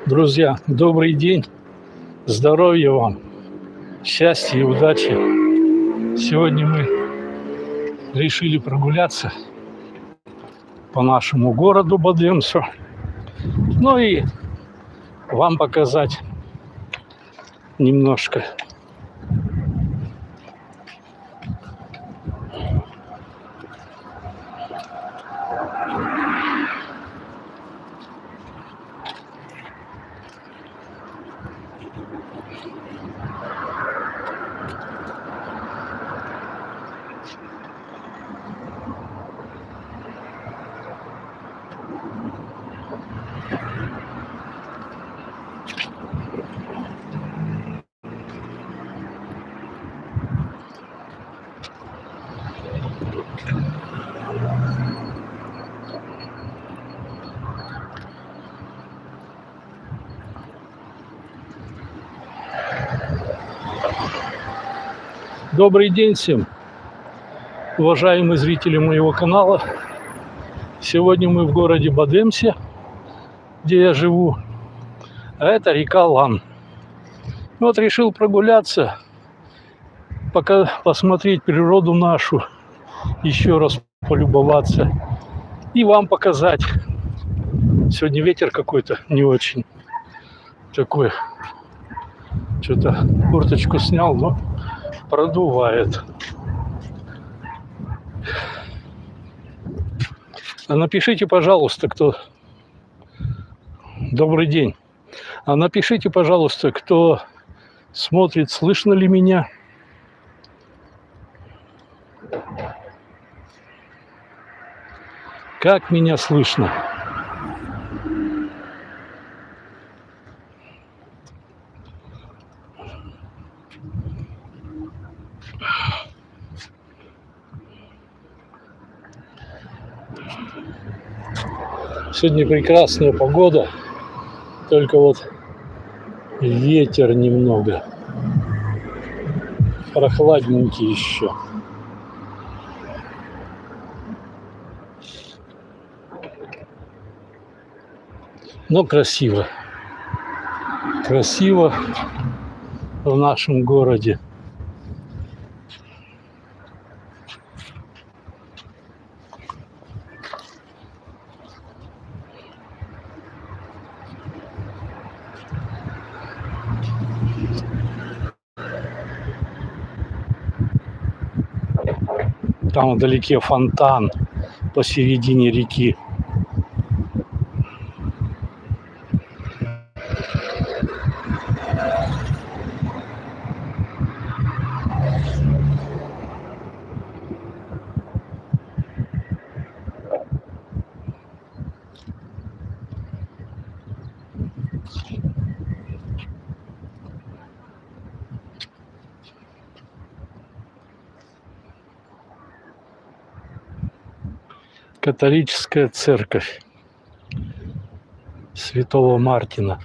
Друзья, добрый день, здоровья вам, счастья и удачи. Сегодня мы решили прогуляться по нашему городу Бадемсу, ну и вам показать немножко. Добрый день всем, уважаемые зрители моего канала. Сегодня мы в городе Бадемсе, где я живу, а это река Лан. Вот решил прогуляться, пока посмотреть природу нашу, еще раз полюбоваться и вам показать. Сегодня ветер какой-то не очень такой, что-то курточку снял, но продувает. А напишите, пожалуйста, кто... Добрый день. А напишите, пожалуйста, кто смотрит, слышно ли меня. Как меня слышно? Сегодня прекрасная погода, только вот ветер немного, прохладненький еще. Но красиво. Красиво в нашем городе. Там вдалеке фонтан посередине реки. Католическая церковь Святого Мартина.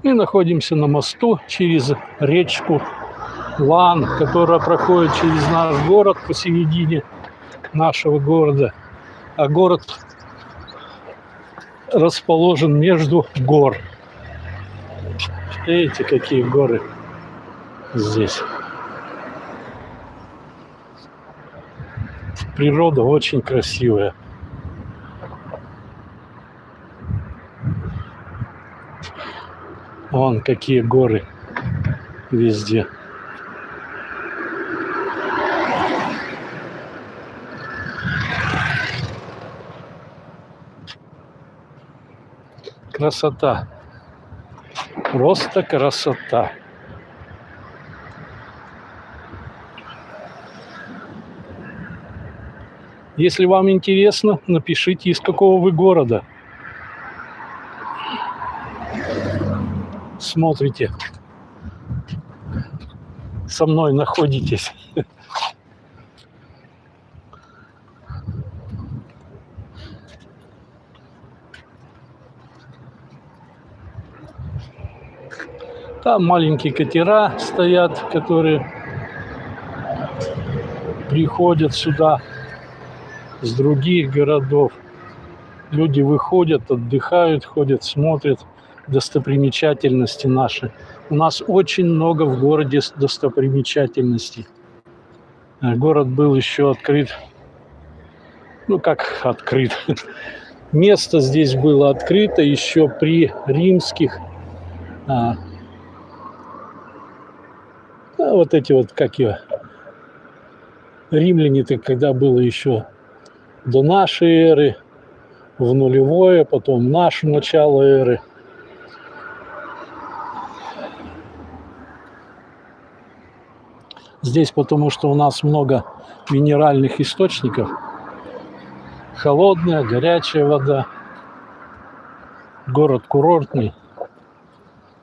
Мы находимся на мосту через речку Лан, которая проходит через наш город посередине нашего города. А город расположен между гор. Видите, какие горы здесь. Природа очень красивая. Вон какие горы везде. Красота. Просто красота. Если вам интересно, напишите, из какого вы города смотрите, со мной находитесь. Там маленькие катера стоят, которые приходят сюда с других городов. Люди выходят, отдыхают, ходят, смотрят достопримечательности наши. У нас очень много в городе достопримечательностей. Город был еще открыт, ну как открыт, место здесь было открыто еще при римских, вот эти вот, как его, римляне-то, когда было еще до нашей эры, в нулевое, потом наше начало эры. Здесь потому что у нас много минеральных источников. Холодная, горячая вода. Город курортный.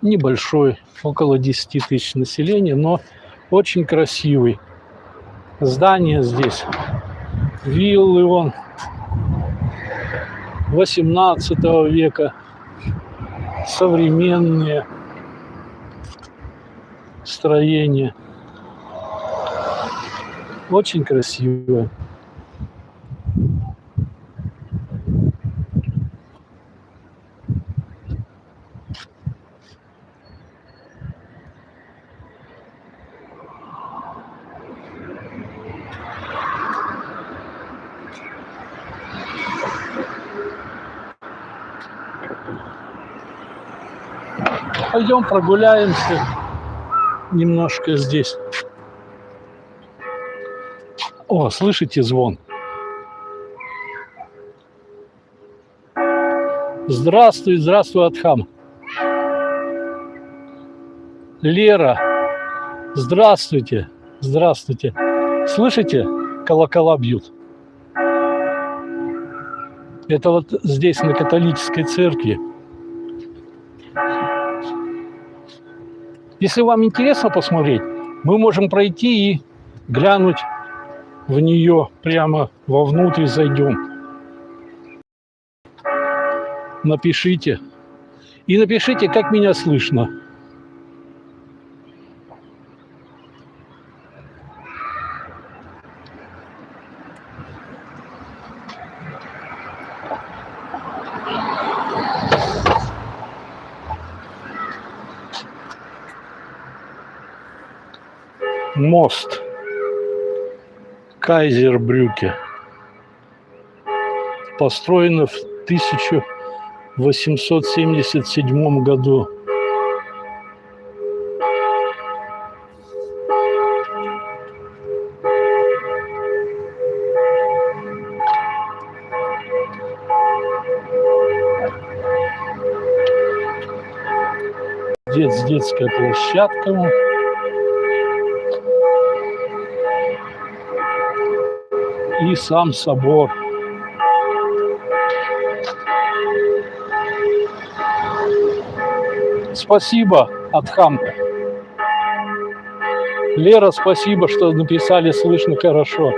Небольшой, около 10 тысяч населения, но очень красивый. Здания здесь. Виллы вон 18 века. Современные строения. Очень красиво. Пойдем прогуляемся немножко здесь. О, слышите звон? Здравствуй, здравствуй, Адхам. Лера, здравствуйте, здравствуйте. Слышите? Колокола бьют. Это вот здесь, на католической церкви. Если вам интересно посмотреть, мы можем пройти и глянуть в нее, прямо вовнутрь зайдем. Напишите. И напишите, как меня слышно. Мост Кайзербрюке. Построено в 1877 году. Детская площадка. И сам собор. Спасибо, Адхам. Лера, спасибо, что написали, слышно хорошо.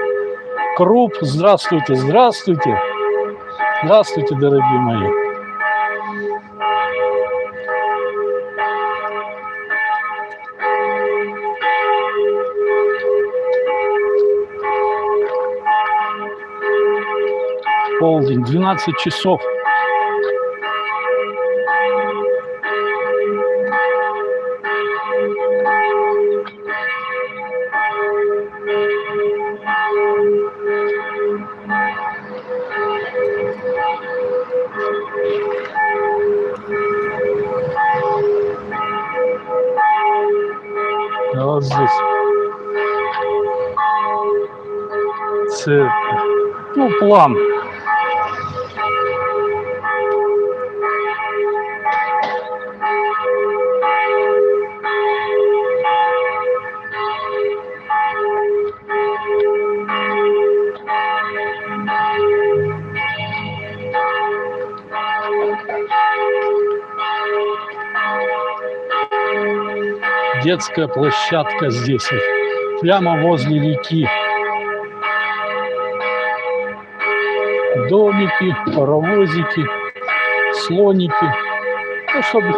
Круп, здравствуйте, здравствуйте. Здравствуйте, дорогие мои. Полдень, 12 часов. А вот здесь церковь. Ну, план. Детская площадка здесь, прямо возле реки. Домики, паровозики, слоники. Ну, чтобы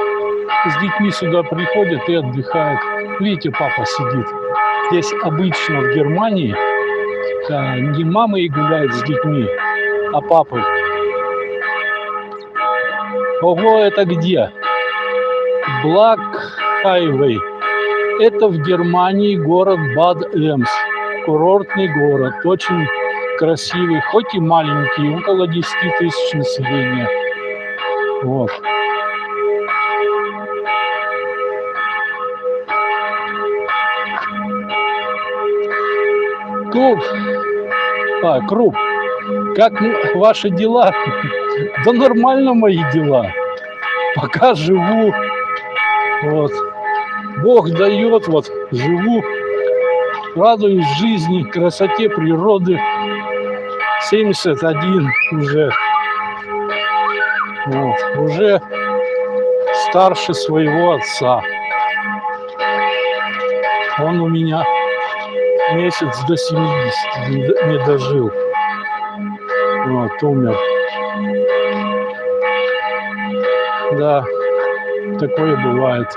с детьми сюда приходят и отдыхают. Видите, папа сидит. Здесь обычно в Германии не мамой гуляет с детьми, а папой. Ого, это где? Black Highway. Это в Германии город Бад Эмс. Курортный город, очень красивый, хоть и маленький, около 10 тысяч населения. Вот. Круп, как ваши дела? Да нормально мои дела. Пока живу. Вот. Бог дает, вот, живу. Радуюсь жизни, красоте природы. 71 уже. Вот. Уже старше своего отца. Он у меня месяц до 70 не дожил. Вот, умер. Да, такое бывает.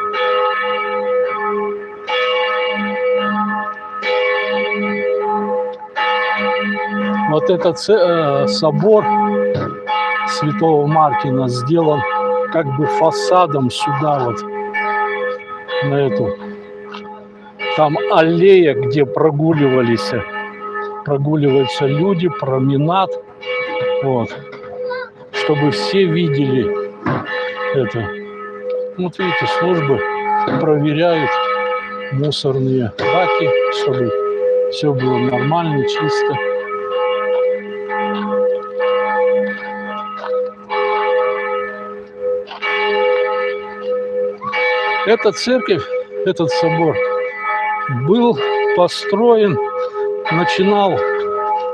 Вот этот собор Святого Мартина сделан как бы фасадом сюда вот, на эту. Там аллея, где прогуливаются люди, променад, вот, чтобы все видели это. Вот видите, службы проверяют мусорные баки, чтобы все было нормально, чисто. Эта церковь, этот собор был построен, начинал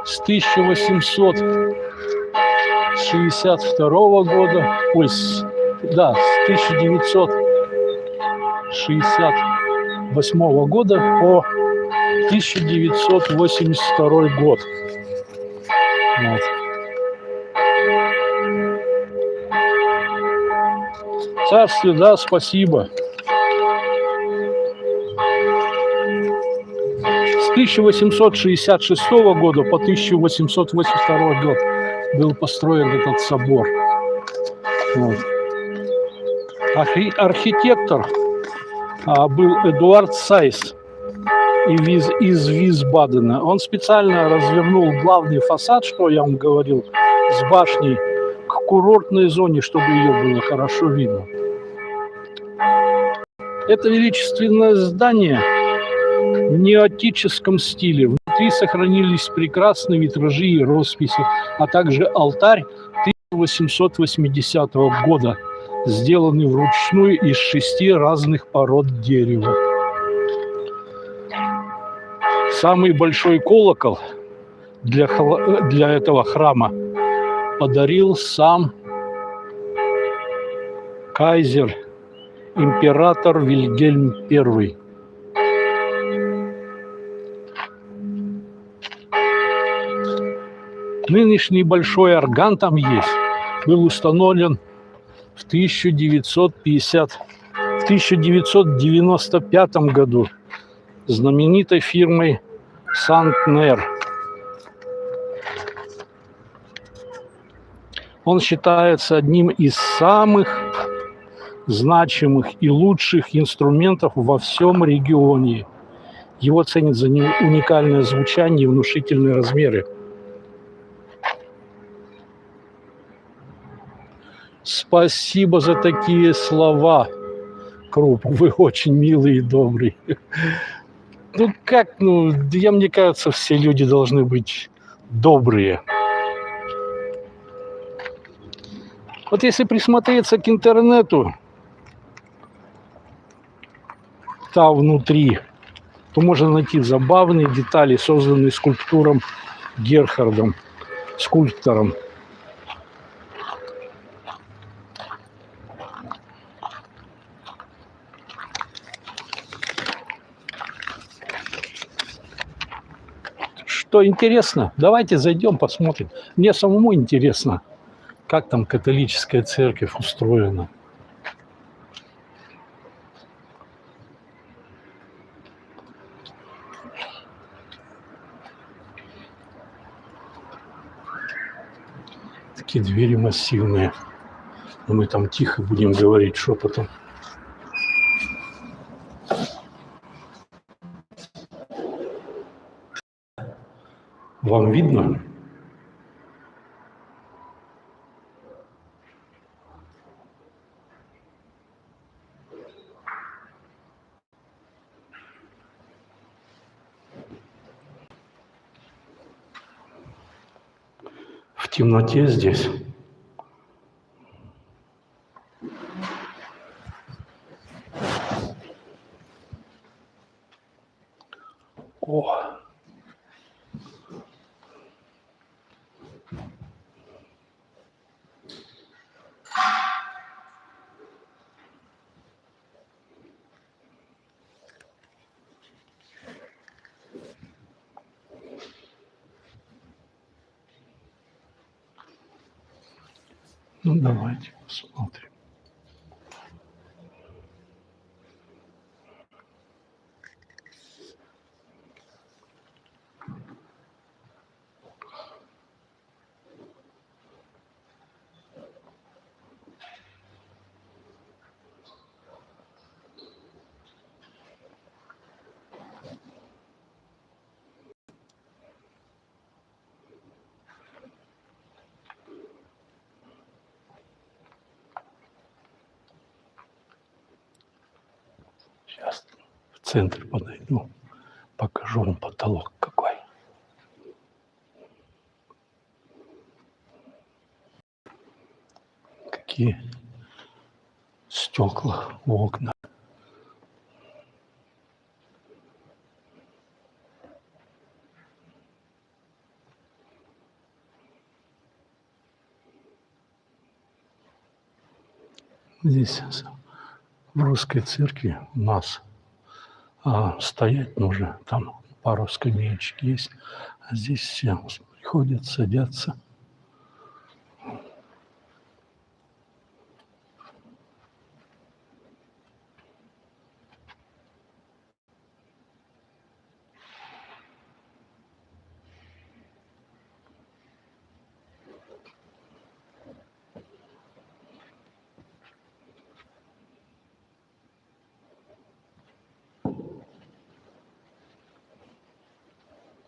с 1862 года, с 1968 года по 1982 год. Вот. Царствие, да, спасибо. С 1866 года по 1882 год был построен этот собор. Вот. Архитектор был Эдуард Сайс из Висбадена. Он специально развернул главный фасад, что я вам говорил, с башней к курортной зоне, чтобы ее было хорошо видно. Это величественное здание в неотическом стиле. Внутри сохранились прекрасные витражи и росписи, а также алтарь 1880 года, сделанный вручную из 6 разных пород дерева. Самый большой колокол для этого храма подарил сам кайзер, император Вильгельм I. Нынешний большой орган там есть, был установлен в 1995 году знаменитой фирмой Сантнер. Он считается одним из самых значимых и лучших инструментов во всем регионе. Его ценят за уникальное звучание и внушительные размеры. Спасибо за такие слова, Круп. Вы очень милый и добрый. Мне кажется, все люди должны быть добрые. Вот если присмотреться к интернету, там внутри, то можно найти забавные детали, созданные скульптором Герхардом, скульптором. Что интересно? Давайте зайдем, посмотрим. Мне самому интересно, как там католическая церковь устроена. Такие двери массивные. Но мы там тихо будем говорить шепотом. Вам видно? В темноте здесь. О! Ну, давайте посмотрим. Сейчас в центр подойду, покажу вам потолок какой. Какие стекла в окна. Здесь в русской церкви у нас стоять нужно, там пару скамеечек есть, а здесь все приходят, садятся.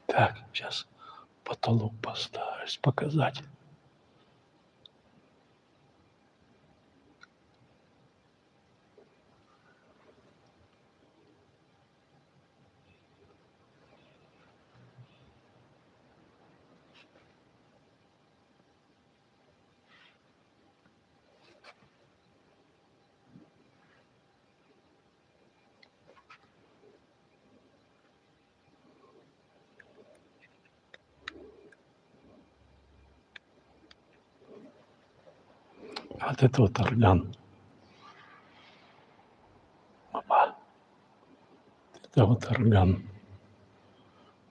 Так, сейчас потолок постараюсь показать. Вот это вот орган. Опа. Это вот орган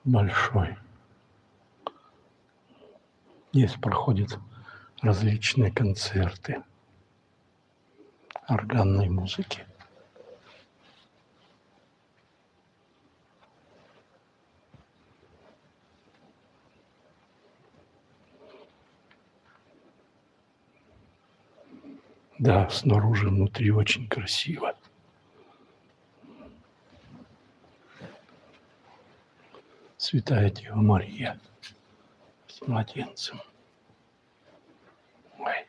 большой. Здесь проходят различные концерты органной музыки. Да, снаружи, внутри очень красиво. Святая Дева Мария с младенцем. Ой.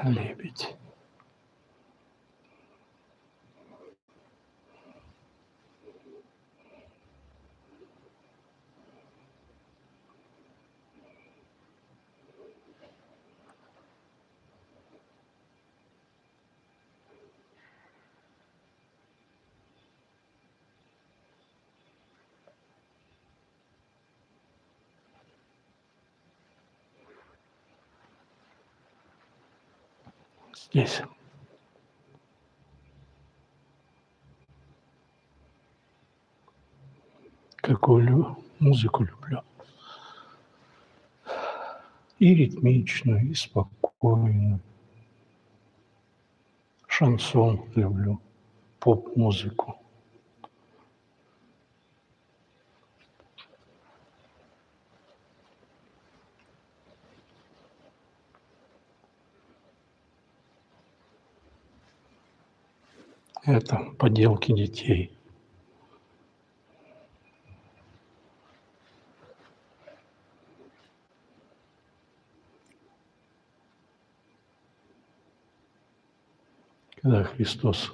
Лебедь. Здесь. Какую музыку люблю. И ритмичную, и спокойную. Шансон люблю, поп-музыку. Это поделки детей. Когда Христос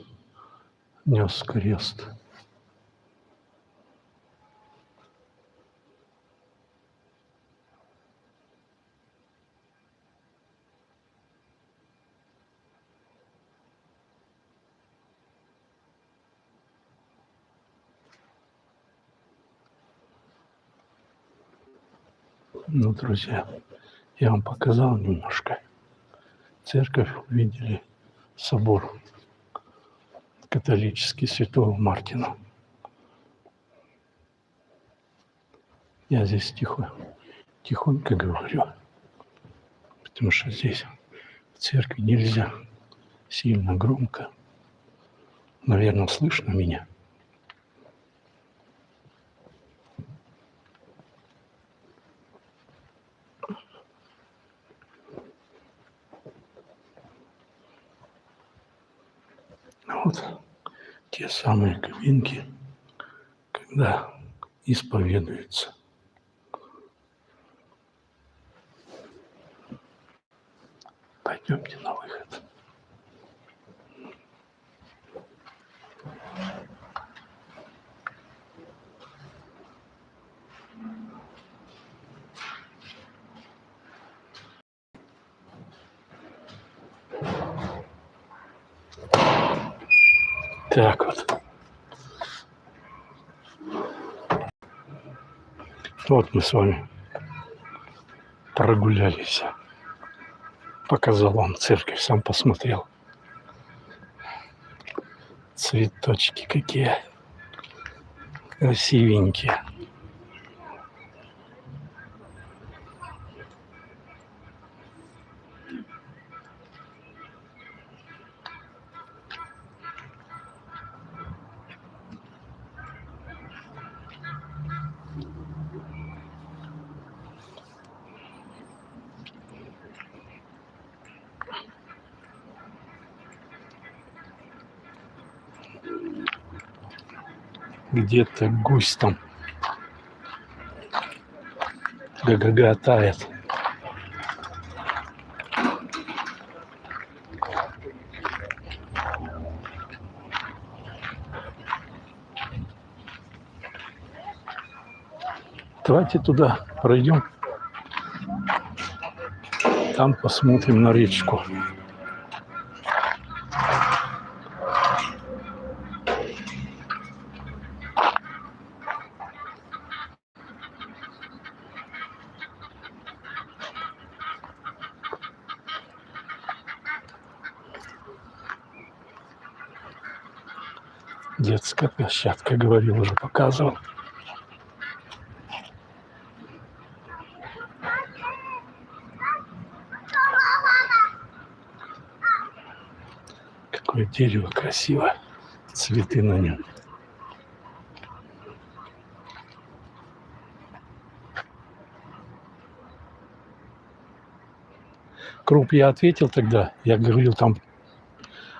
нес крест. Ну, друзья, я вам показал немножко. Церковь увидели, собор католический святого Мартина. Я здесь тихонько говорю, потому что здесь в церкви нельзя сильно громко. Наверное, слышно меня. Вот те самые кабинки, когда исповедуются. Пойдемте на выход. Так вот. Вот мы с вами прогулялись. Показал вам церковь, сам посмотрел. Цветочки какие красивенькие. Где-то гусь там гагатает. Давайте туда пройдем. Там посмотрим на речку. Детская площадка, говорил, уже показывал. Какое дерево красивое, цветы на нем. Круп, я ответил тогда, я говорил там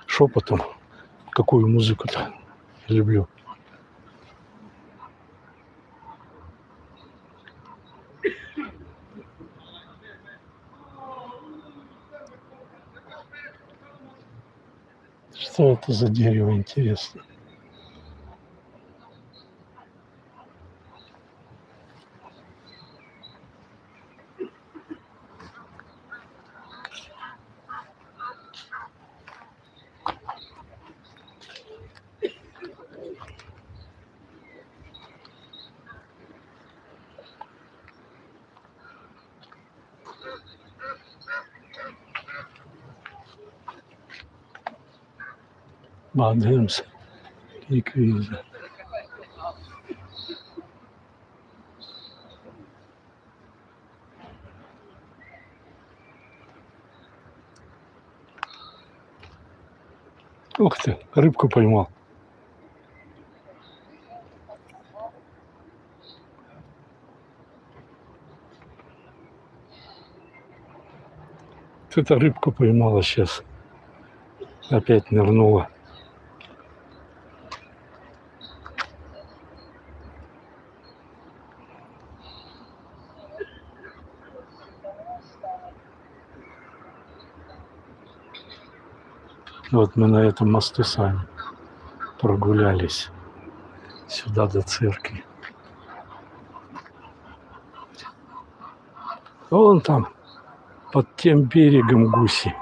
шепотом, какую музыку-то люблю. Что это за дерево, интересно? Бадемс и Квиза. Ух ты, рыбку поймал. Кто-то рыбку поймала сейчас. Опять нырнула. Вот мы на этом мосту с вами прогулялись сюда до церкви. Вон там, под тем берегом гуси.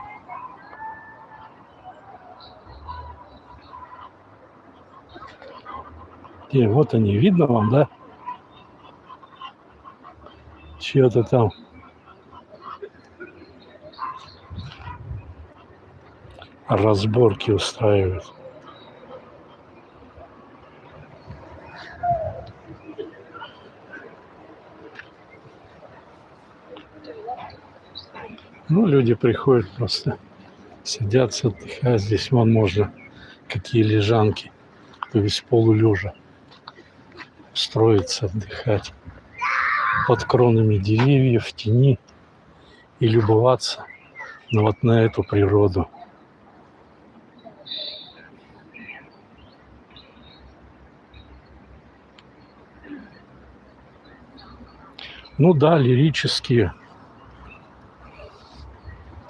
И вот они, видно вам, да? Чьё-то там разборки устраивают. Ну, люди приходят просто, садятся, отдыхают. Здесь вон можно какие лежанки, то есть полулежа, устроиться, отдыхать под кронами деревьев, в тени и любоваться вот на эту природу. Ну да, лирические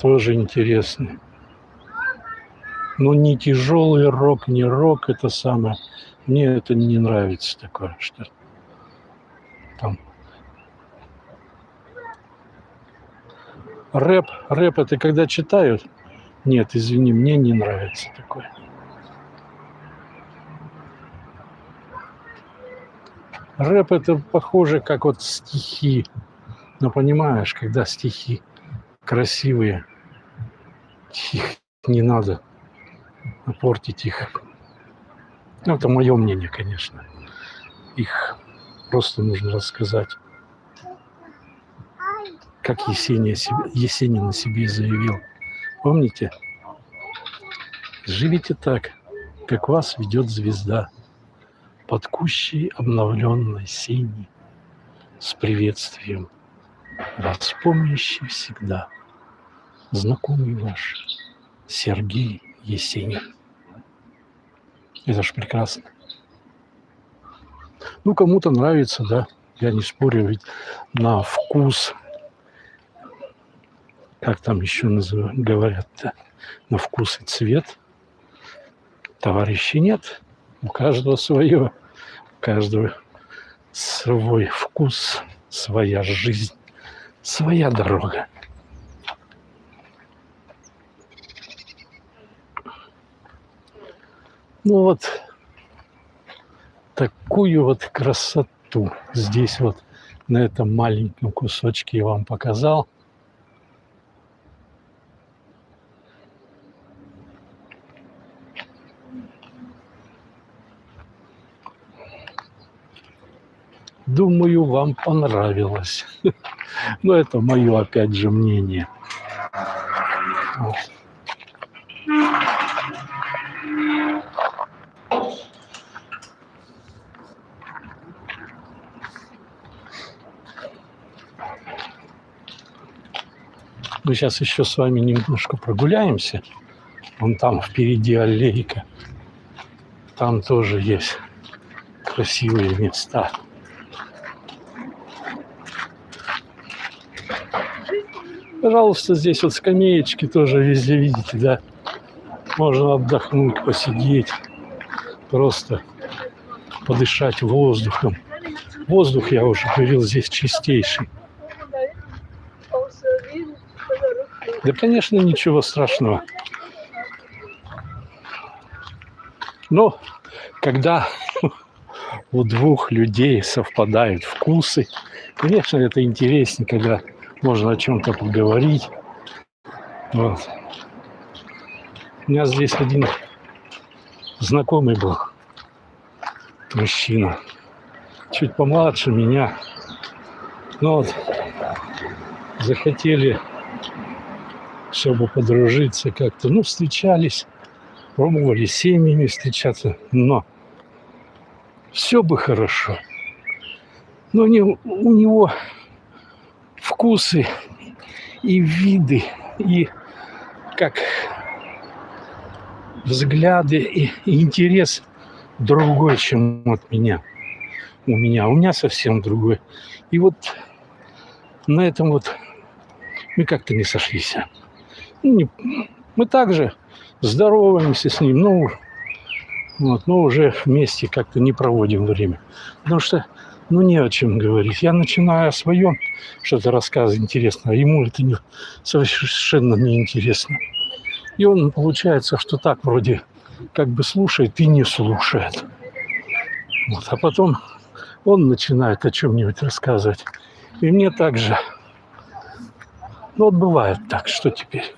тоже интересны. Но не тяжелый рок, не рок, это самое. Мне это не нравится такое, что там. Рэп это когда читают? Нет, извини, мне не нравится такое. Рэп это похоже, как вот стихи. Ну, понимаешь, когда стихи красивые, их не надо портить их. Ну, это мое мнение, конечно. Их просто нужно рассказать. Как Есенин о себе заявил. Помните? Живите так, как вас ведет звезда, под кущей обновленной синей, с приветствием, вас помнящий всегда, знакомый ваш Сергей Есенин. Это ж прекрасно. Ну, кому-то нравится, да, я не спорю, ведь на вкус, как там еще называют, говорят-то, на вкус и цвет товарищей нет. У каждого свое, у каждого свой вкус, своя жизнь, своя дорога. Ну вот такую вот красоту здесь вот на этом маленьком кусочке я вам показал. Думаю, вам понравилось. Но это мое, опять же, мнение. Вот. Мы сейчас еще с вами немножко прогуляемся. Вон там впереди аллейка. Там тоже есть красивые места. Пожалуйста, здесь вот скамеечки тоже везде, видите, да? Можно отдохнуть, посидеть, просто подышать воздухом. Воздух, я уже говорил, здесь чистейший. Да, конечно, ничего страшного. Но когда у двух людей совпадают вкусы, конечно, это интереснее, когда можно о чем-то поговорить. Вот. У меня здесь один знакомый был, мужчина, чуть помладше меня. Но вот захотели, чтобы подружиться как-то. Ну, встречались, пробовали с семьями встречаться, но все бы хорошо. Но у него вкусы и виды, и как взгляды, и интерес другой, чем от меня. У меня совсем другой. И вот на этом вот мы как-то не сошлись. Мы также здороваемся с ним, но уже вместе как-то не проводим время. Потому что, не о чем говорить. Я начинаю о своем что-то рассказывать интересно, а ему это совершенно неинтересно. И он, получается, что так вроде как бы слушает и не слушает. Вот. А потом он начинает о чем-нибудь рассказывать. И мне также. Вот бывает так, что теперь.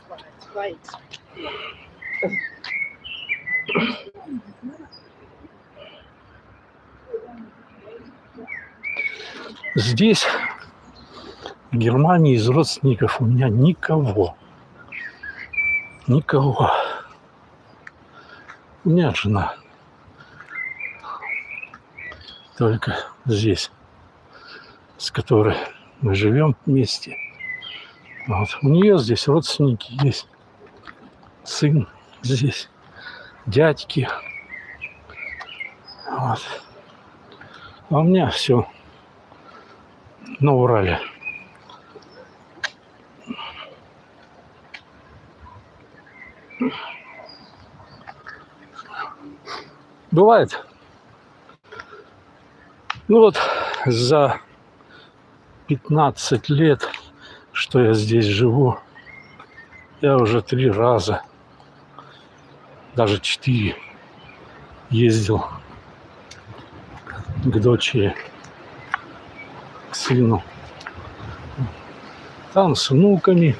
Здесь, в Германии, из родственников у меня никого. Никого. У меня жена. Только здесь, с которой мы живем вместе. Вот. У нее здесь родственники есть. Сын здесь. Дядьки. Вот. А у меня все на Урале. Бывает. За 15 лет, что я здесь живу, я уже 3 раза, даже 4 ездил к дочери, к сыну. Там с внуками.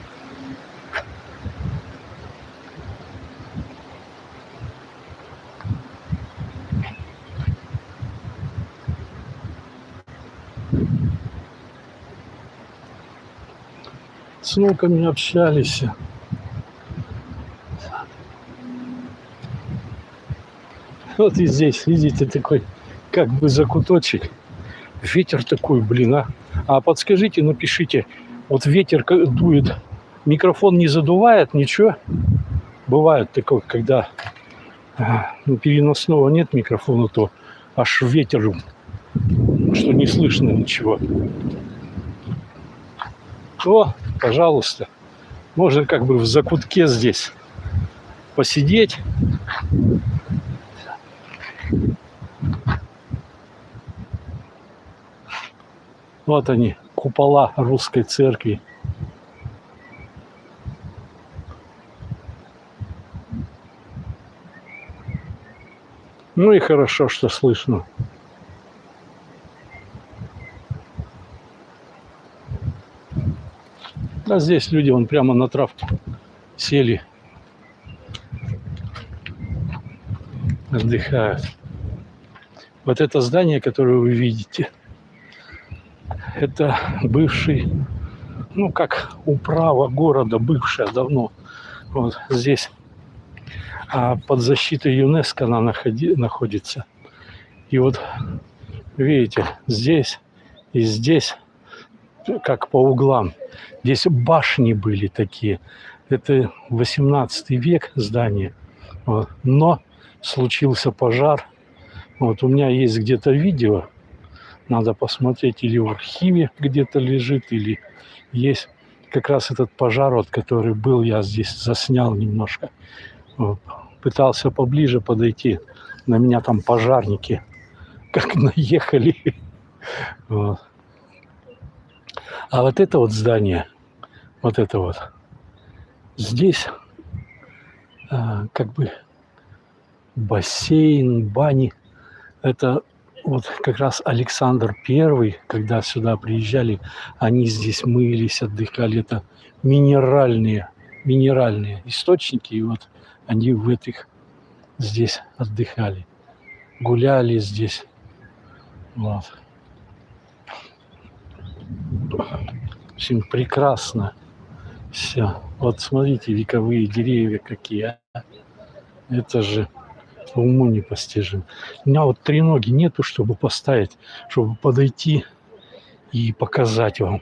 С внуками общались. Вот и здесь, видите, такой как бы закуточек. Ветер такой, А подскажите, напишите, вот ветер дует, микрофон не задувает, ничего? Бывает такое, когда переносного нет микрофона, то аж ветер, что не слышно ничего. О, пожалуйста, можно как бы в закутке здесь посидеть. Вот они, купола русской церкви. Ну и хорошо, что слышно. А здесь люди вон прямо на травку сели, отдыхают. Вот это здание, которое вы видите, это бывший, как управа города, бывшая давно. Вот здесь под защитой ЮНЕСКО она находится. И вот видите, здесь и здесь, как по углам, здесь башни были такие. Это 18 век здание. Вот. Но случился пожар. Вот у меня есть где-то видео. Надо посмотреть, или в архиве где-то лежит, или есть как раз этот пожар, который был, я здесь заснял немножко. Вот. пытался поближе подойти. На меня там пожарники как наехали. Вот. А вот это вот здание, вот это вот, здесь как бы бассейн, бани. Это вот как раз Александр Первый, когда сюда приезжали, они здесь мылись, отдыхали. Это минеральные источники, и вот они в этих здесь отдыхали, гуляли здесь. Вот. В общем, прекрасно все. Вот смотрите, вековые деревья какие. Это же уму непостижимо. У меня вот треноги нету, чтобы поставить, чтобы подойти и показать вам.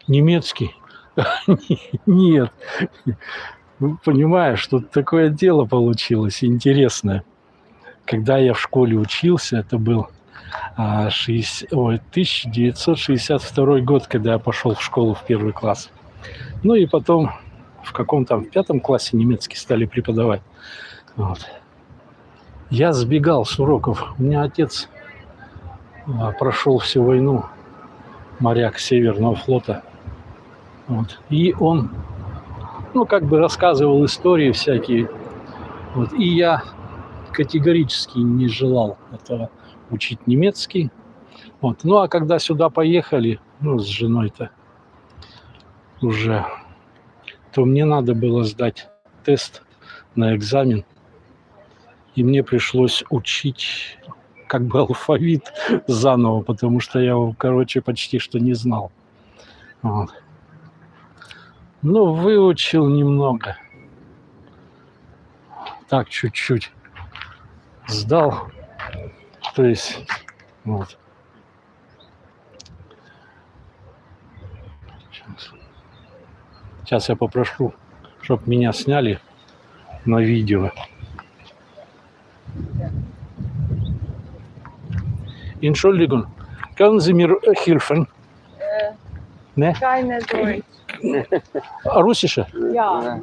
Немецкий? Нет. Понимаешь, тут такое дело получилось интересное. Когда я в школе учился, это был 1962 год, когда я пошел в школу в первый класс. Ну и потом в каком-то в 5 классе немецкий стали преподавать. Вот. Я сбегал с уроков. У меня отец прошел всю войну, моряк Северного флота. Вот. И он, как бы рассказывал истории всякие. Вот. И я категорически не желал этого учить немецкий. Вот. Ну, а когда сюда поехали, с женой-то уже, то мне надо было сдать тест на экзамен. И мне пришлось учить как бы алфавит заново, потому что я его, почти что не знал. Вот. Выучил немного. Так, чуть-чуть. Сдал. То есть, вот. Сейчас я попрошу, чтобы меня сняли на видео. Entschuldigung, können Sie mir helfen? Ne? Keine Deutsch. Russische? Ja.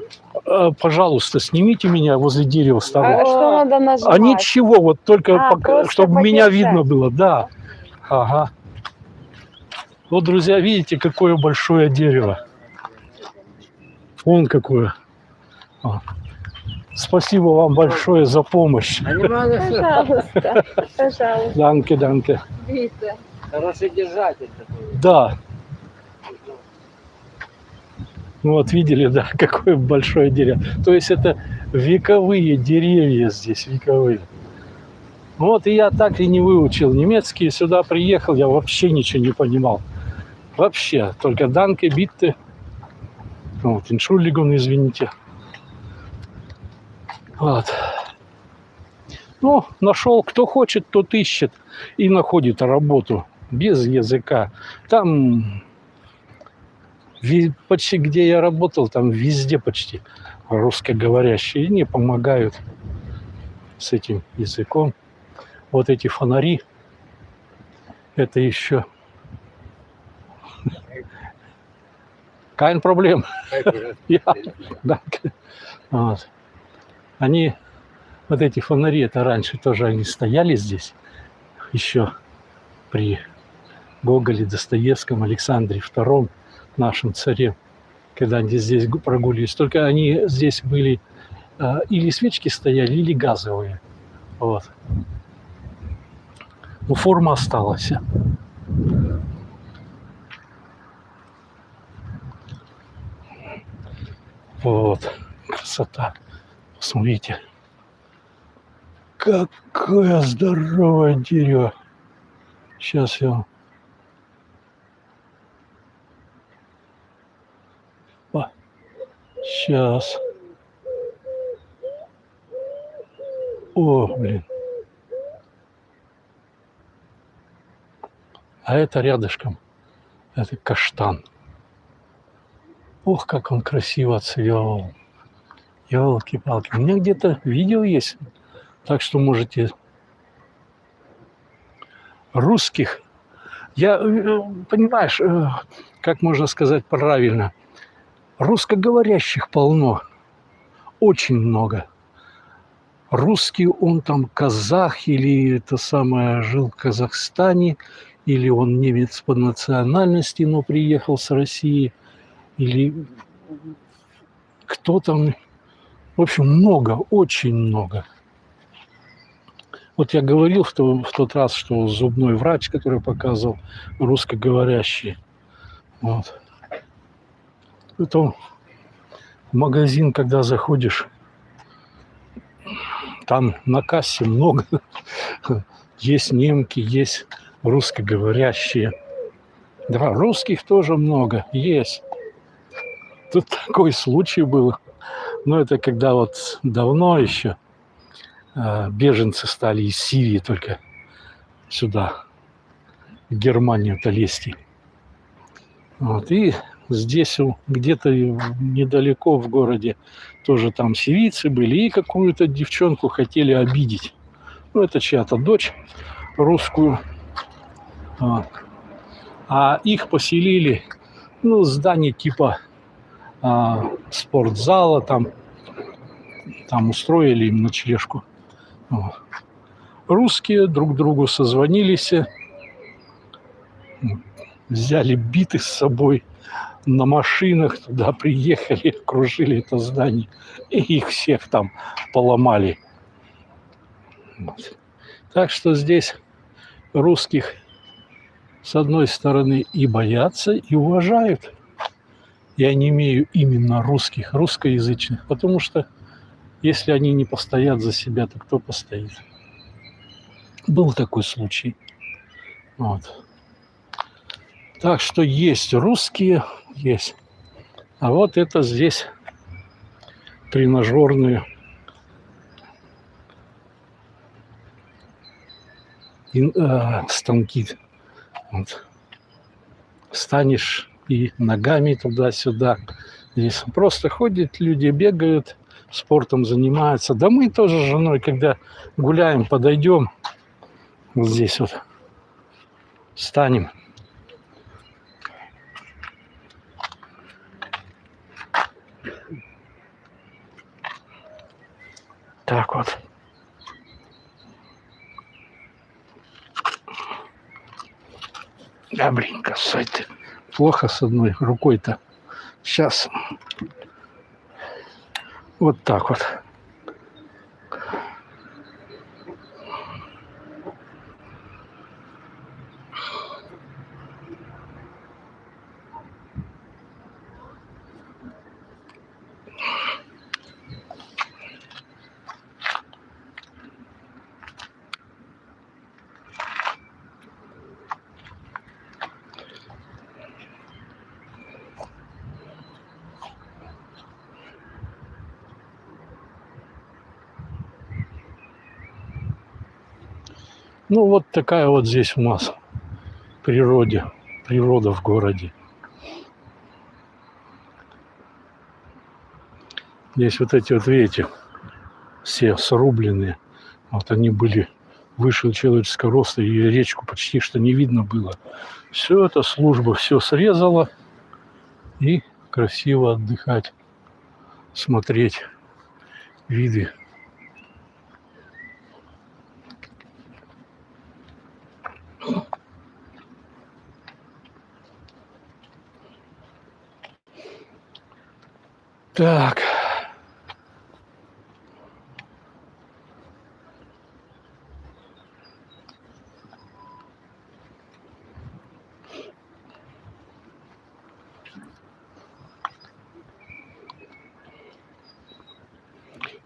Пожалуйста, снимите меня возле дерева старого. А что надо нажимать? А ничего, вот только просто чтобы меня подержать. видно было, да. Ага. Вот, друзья, видите, какое большое дерево. Вон какое. Спасибо вам большое за помощь. Пожалуйста. Пожалуйста. Данке, данке. Биtte. Хороший держатель такой. Да. Вот видели, да, какое большое дерево. То есть это вековые деревья здесь, вековые. Вот и я так и не выучил немецкий. Сюда приехал, я вообще ничего не понимал. Вообще, только данке, битте. Вот, Entschuldigung, извините. Вот. Нашел, кто хочет, тот ищет и находит работу без языка. Там почти где я работал, там везде почти русскоговорящие, и мне помогают с этим языком. Вот эти фонари, это еще kein Problem. Вот. Вот эти фонари, это раньше тоже они стояли здесь, еще при Гоголе, Достоевском, Александре II, нашем царе, когда они здесь прогуливались. Только они здесь были или свечки стояли, или газовые. Вот. Но форма осталась. Вот. Красота. Посмотрите. Какое здоровое дерево. Сейчас я вам... Сейчас. О, блин. А это рядышком. Это каштан. Ох, как он красиво цвел. Ёлки-палки. У меня где-то видео есть. Так что можете... Русских. Я, понимаешь, как можно сказать правильно? Русскоговорящих полно, очень много. Русский он там казах или это самое жил в Казахстане, или он немец по национальности, но приехал с России, или кто там. В общем, много, очень много. Вот я говорил в тот раз, что зубной врач, который показывал, русскоговорящий. Вот. Потом в магазин, когда заходишь, там на кассе много. Есть немки, есть русскоговорящие. Да, русских тоже много, есть. Тут такой случай был. Но это когда вот давно еще беженцы стали из Сирии только сюда, в Германию-то лезть. Вот. И здесь где-то недалеко в городе тоже там сирийцы были и какую-то девчонку хотели обидеть. Ну, это чья-то дочь русскую. Вот. А их поселили, ну, в здании типа спортзала, там устроили им ночлежку. Вот. Русские друг другу созвонились, взяли биты с собой, на машинах туда приехали, окружили это здание, и их всех там поломали. Вот. Так что здесь русских, с одной стороны, и боятся, и уважают. Я не имею именно русских, русскоязычных, потому что если они не постоят за себя, то кто постоит? Был такой случай. Вот. Так что есть русские, есть. А вот это здесь тренажерные станки. Вот. Встанешь и ногами туда-сюда. Здесь просто ходят люди, бегают, спортом занимаются. Да мы тоже с женой, когда гуляем, подойдем, вот здесь вот, встанем. Так вот. Да, блин, косой ты. Плохо с одной рукой-то. Сейчас. Вот так вот. Ну, вот такая вот здесь у нас природа в городе. Здесь вот эти вот, видите, все срубленные. Вот они были выше человеческого роста, и речку почти что не видно было. Все это служба все срезала, и красиво отдыхать, смотреть виды. Так.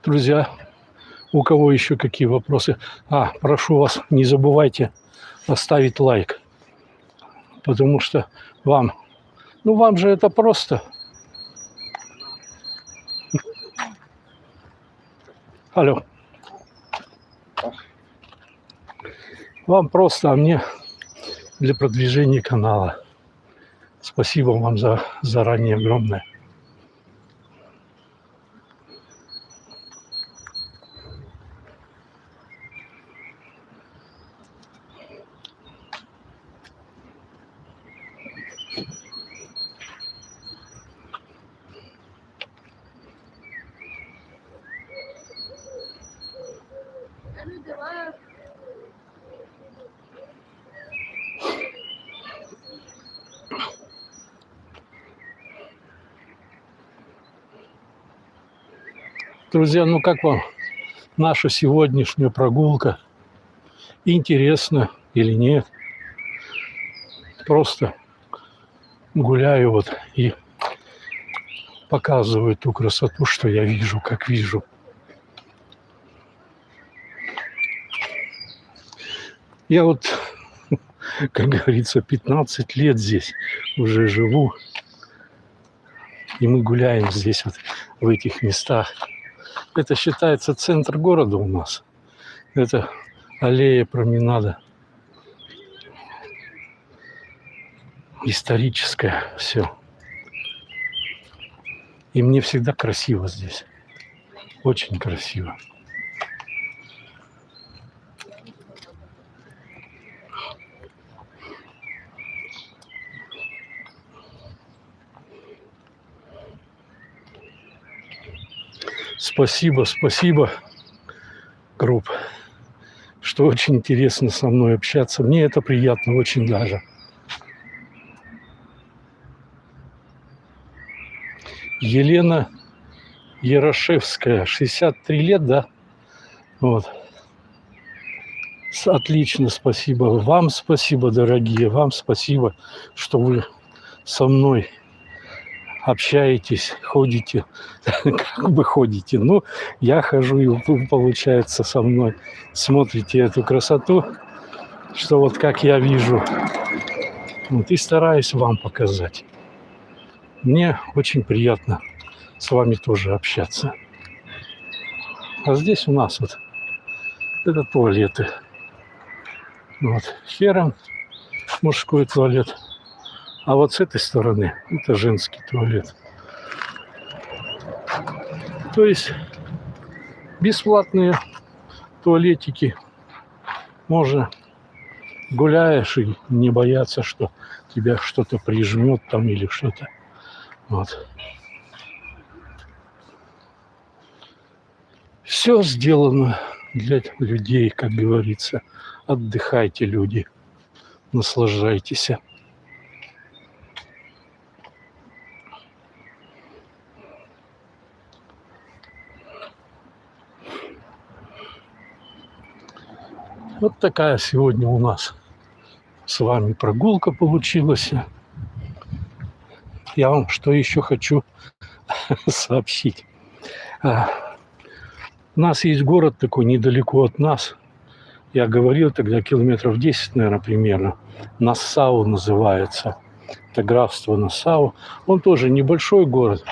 Друзья, у кого еще какие вопросы? Прошу вас, не забывайте оставить лайк, потому что вам же это просто. Алло. Вам просто, а мне для продвижения канала. Спасибо вам заранее огромное. Друзья, ну как вам наша сегодняшняя прогулка? Интересно или нет? Просто гуляю вот и показываю ту красоту, что я вижу, как вижу. Я вот, как говорится, 15 лет здесь уже живу. И мы гуляем здесь вот в этих местах. Это считается центр города у нас. Это аллея променада. Историческое все. И мне всегда красиво здесь. Очень красиво. Спасибо, групп, что очень интересно со мной общаться. Мне это приятно очень даже. Елена Ярошевская, 63 лет, да? Вот. Отлично, спасибо. Вам спасибо, дорогие, вам спасибо, что вы со мной общаетесь, ходите, как бы ходите. Ну, я хожу, и вы, получается, со мной смотрите эту красоту, что вот как я вижу. Вот, и стараюсь вам показать. Мне очень приятно с вами тоже общаться. А здесь у нас вот это туалеты. Вот, хером мужской туалет. А вот с этой стороны это женский туалет. То есть бесплатные туалетики. Можно гуляешь и не бояться, что тебя что-то прижмет там или что-то. Вот. Все сделано для людей, как говорится. Отдыхайте, люди. Наслаждайтесь. Вот такая сегодня у нас с вами прогулка получилась. Я вам что еще хочу сообщить. У нас есть город такой недалеко от нас. Я говорил тогда километров 10, наверное, примерно. Нассау называется. Это графство Нассау. Он тоже небольшой город.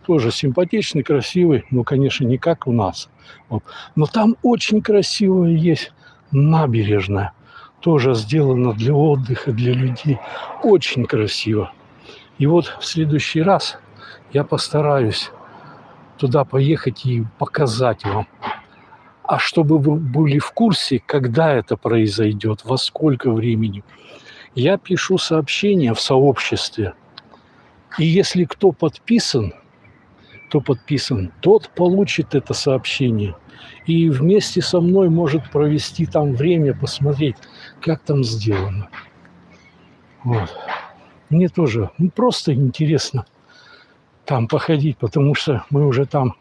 Тоже симпатичный, красивый. Ну, конечно, не как у нас. Вот. Но там очень красивая есть набережная. Тоже сделана для отдыха, для людей. Очень красиво. И вот в следующий раз я постараюсь туда поехать и показать вам. А чтобы вы были в курсе, когда это произойдет, во сколько времени, я пишу сообщения в сообществе. И если кто подписан, тот получит это сообщение. И вместе со мной может провести там время, посмотреть, как там сделано. Вот. Мне тоже просто интересно там походить, потому что мы уже там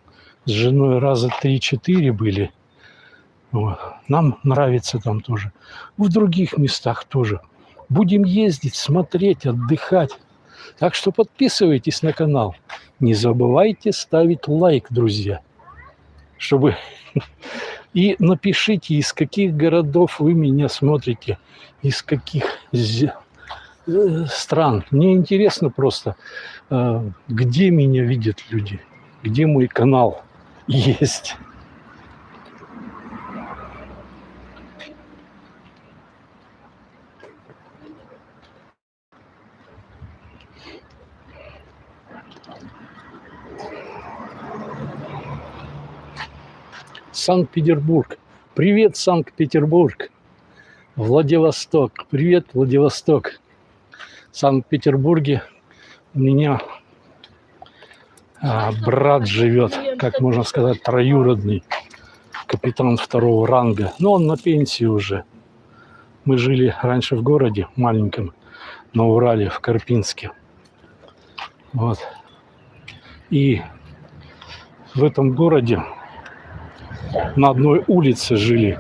с женой раза 3-4 были. Вот. Нам нравится там тоже. В других местах тоже. Будем ездить, смотреть, отдыхать. Так что подписывайтесь на канал. Не забывайте ставить лайк, друзья. Чтобы... И напишите, из каких городов вы меня смотрите. Из каких стран. Мне интересно просто, где меня видят люди. Где мой канал есть. Санкт-Петербург. Привет, Санкт-Петербург. Владивосток. Привет, Владивосток. В Санкт-Петербурге у меня брат живет, как можно сказать, троюродный. капитан второго ранга. Но он на пенсии уже. Мы жили раньше в городе маленьком, на Урале, в Карпинске. Вот. И в этом городе на одной улице жили.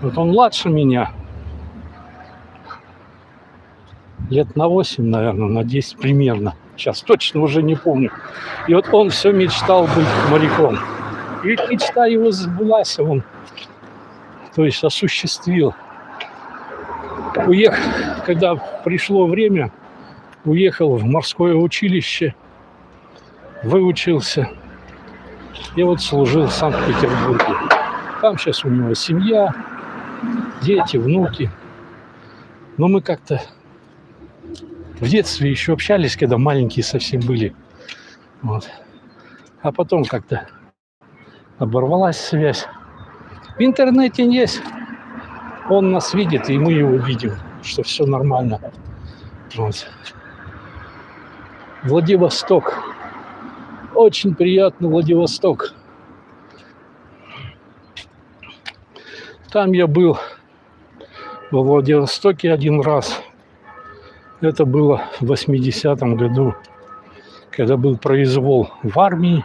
Вот он младше меня. Лет на 8, наверное, на 10 примерно. Сейчас точно уже не помню. И вот он все мечтал быть моряком. И ведь мечта его сбылась, он, то есть осуществил. Когда пришло время, уехал в морское училище, выучился и вот служил в Санкт-Петербурге. Там сейчас у него семья, дети, внуки. Но мы как-то в детстве еще общались, когда маленькие совсем были. Вот. А потом как-то оборвалась связь. В интернете есть. Он нас видит, и мы его видим, что все нормально. Вот. Владивосток. Очень приятно, Владивосток. Там я был во Владивостоке один раз. Это было в 80-м году, когда был произвол в армии.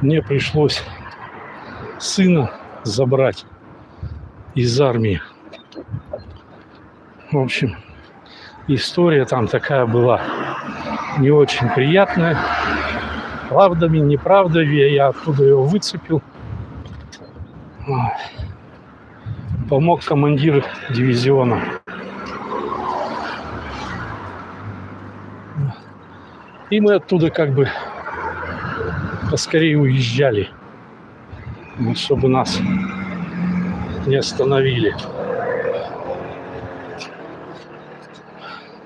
Мне пришлось сына забрать из армии. В общем, история там такая была не очень приятная. Правдами, неправдами я оттуда его выцепил. Помог командир дивизиона. И мы оттуда как бы поскорее уезжали, чтобы нас не остановили.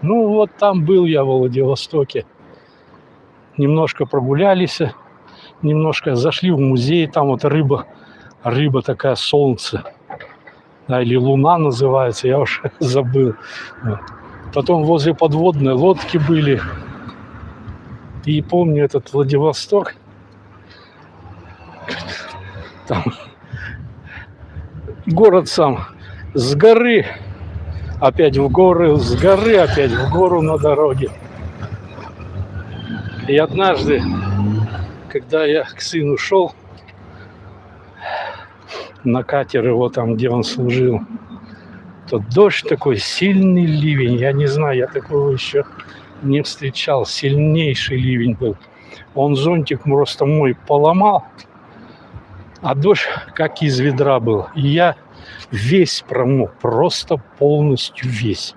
Ну вот там был я в Владивостоке. Немножко прогулялись, немножко зашли в музей. Там вот рыба такая, солнце. Да, или луна называется, я уж забыл. Потом возле подводной лодки были. И помню этот Владивосток. Там город сам с горы, опять в горы, с горы опять в гору на дороге. И однажды, когда я к сыну шел на катер его там, где он служил, то дождь такой, сильный ливень, я не знаю, я такого еще не встречал, сильнейший ливень был. Он зонтик просто мой поломал, а дождь как из ведра был. И я весь промок, просто полностью весь,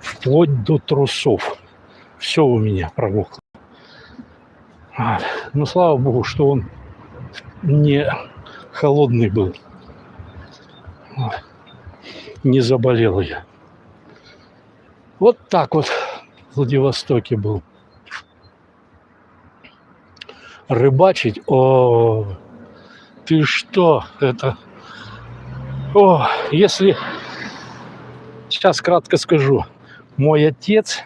вплоть до трусов. Все у меня промокло. Но слава богу, что он не холодный был. Не заболел я. Вот так вот в Владивостоке был. Рыбачить? О, ты что? Это... О, если... Сейчас кратко скажу. Мой отец,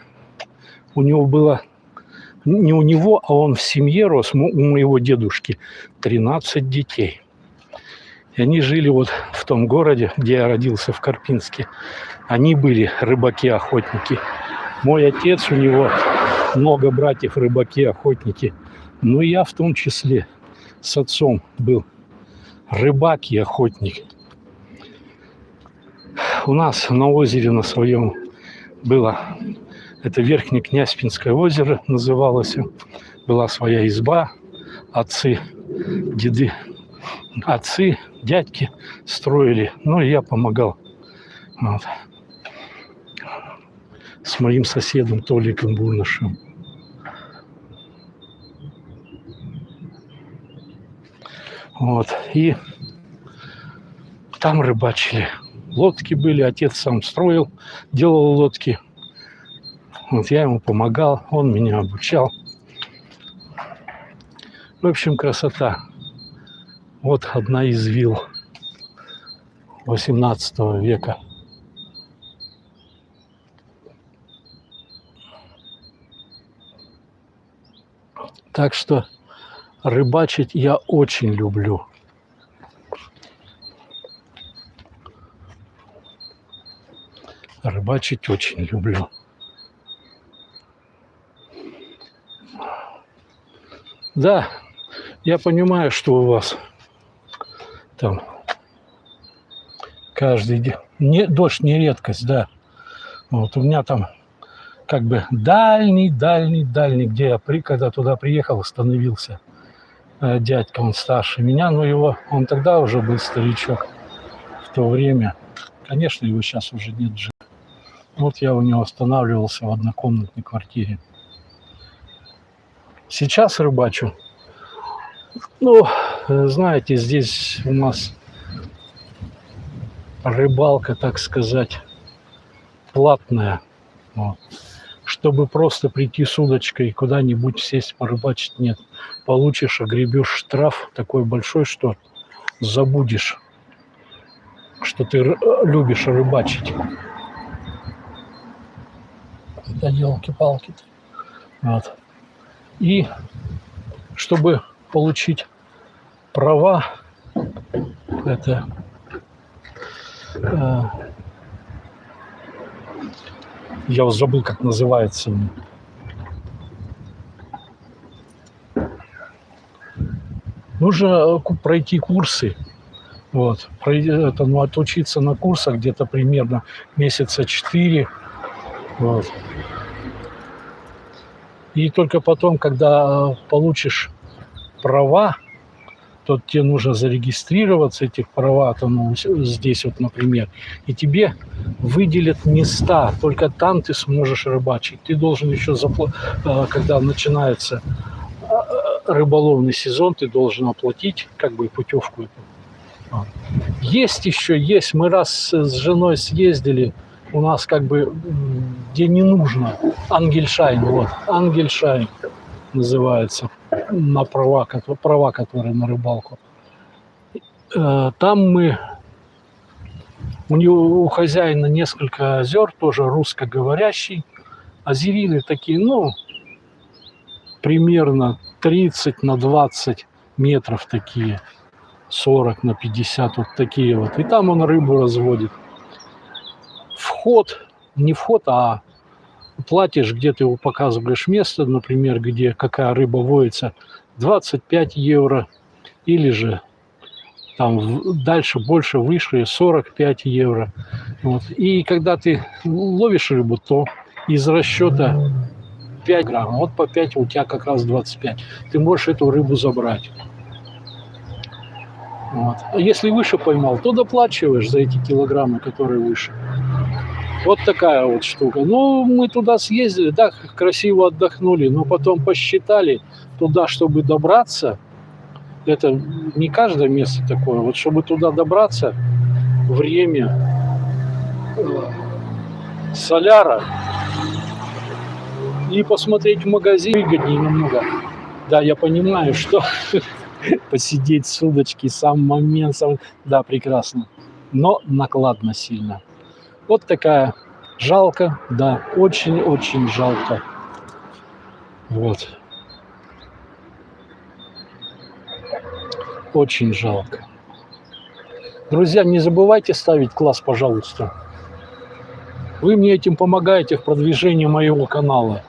у него было... Не у него, а он в семье рос, у моего дедушки 13 детей. И они жили вот в том городе, где я родился, в Карпинске. Они были рыбаки-охотники. Мой отец, у него много братьев рыбаки-охотники. Но я в том числе с отцом был рыбак и охотник. У нас на озере на своем было, это Верхнекняспинское озеро называлось, была своя изба, отцы, деды, отцы, дядьки строили, ну и я помогал. Вот. С моим соседом Толиком Бурнышем. Вот. И там рыбачили. Лодки были, отец сам строил, делал лодки. Вот я ему помогал, он меня обучал. В общем, красота. Вот одна из вилл 18 века. Так что рыбачить я очень люблю. Рыбачить очень люблю. Да, я понимаю, что у вас там каждый день. Дождь не редкость, да. Вот у меня там как бы дальний, где я когда туда приехал, остановился дядька, он старше меня, но он тогда уже был старичок в то время. Конечно, его сейчас уже нет в живых. Вот я у него останавливался в однокомнатной квартире. Сейчас рыбачу. Ну, знаете, здесь у нас рыбалка, так сказать, платная. Вот. Чтобы просто прийти с удочкой куда-нибудь сесть порыбачить, нет. Получишь, огребешь штраф такой большой, что забудешь, что ты любишь рыбачить. Да елки-палки. Вот. И чтобы получить права, это я уже забыл, как называется. Нужно пройти курсы. Вот. Отучиться на курсах где-то примерно месяца 4. Вот. И только потом, когда получишь права, то тебе нужно зарегистрироваться, этих права, здесь вот, например, и тебе выделят места, только там ты сможешь рыбачить. Ты должен еще, когда начинается рыболовный сезон, ты должен оплатить как бы путевку эту. Есть еще, мы раз с женой съездили, у нас как бы, где не нужно, Ангельшайн, вот, Ангельшайн называется, на права, которые на рыбалку. Там у хозяина несколько озер, тоже русскоговорящий, озерины такие, примерно 30 на 20 метров такие, 40 на 50, вот такие вот. И там он рыбу разводит. Не вход, а платишь, где ты показываешь место, например, где какая рыба водится, 25 евро, или же там дальше, больше, выше, 45 евро. Вот. И когда ты ловишь рыбу, то из расчета 5 грамм, вот по 5 у тебя как раз 25. Ты можешь эту рыбу забрать. Вот. А если выше поймал, то доплачиваешь за эти килограммы, которые выше. Вот такая вот штука. Мы туда съездили, да, красиво отдохнули, но потом посчитали туда, чтобы добраться. Это не каждое место такое. Вот чтобы туда добраться, время соляра и посмотреть в магазин выгоднее намного. Да, я понимаю, что посидеть с удочки, сам момент, да, прекрасно. Но накладно сильно. Вот такая. Жалко, да, очень-очень жалко. Вот. Очень жалко. Друзья, не забывайте ставить класс, пожалуйста. Вы мне этим помогаете в продвижении моего канала.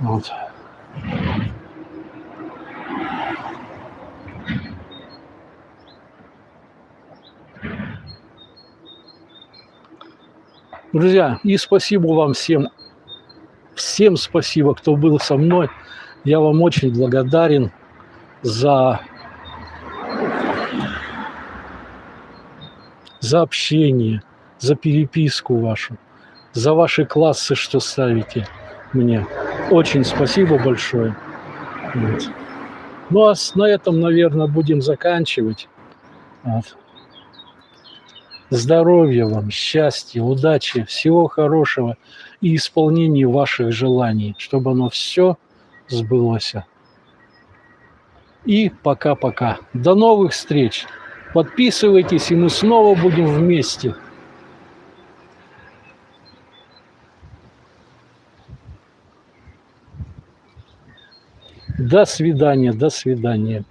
Вот. Друзья, и спасибо вам всем. Всем спасибо, кто был со мной. Я вам очень благодарен за общение, за переписку вашу, за ваши классы, что ставите мне. Очень спасибо большое. Вот. Ну, а на этом, наверное, будем заканчивать. Вот. Здоровья вам, счастья, удачи, всего хорошего и исполнения ваших желаний, чтобы оно все сбылось. И пока-пока. До новых встреч. Подписывайтесь, и мы снова будем вместе. До свидания, до свидания.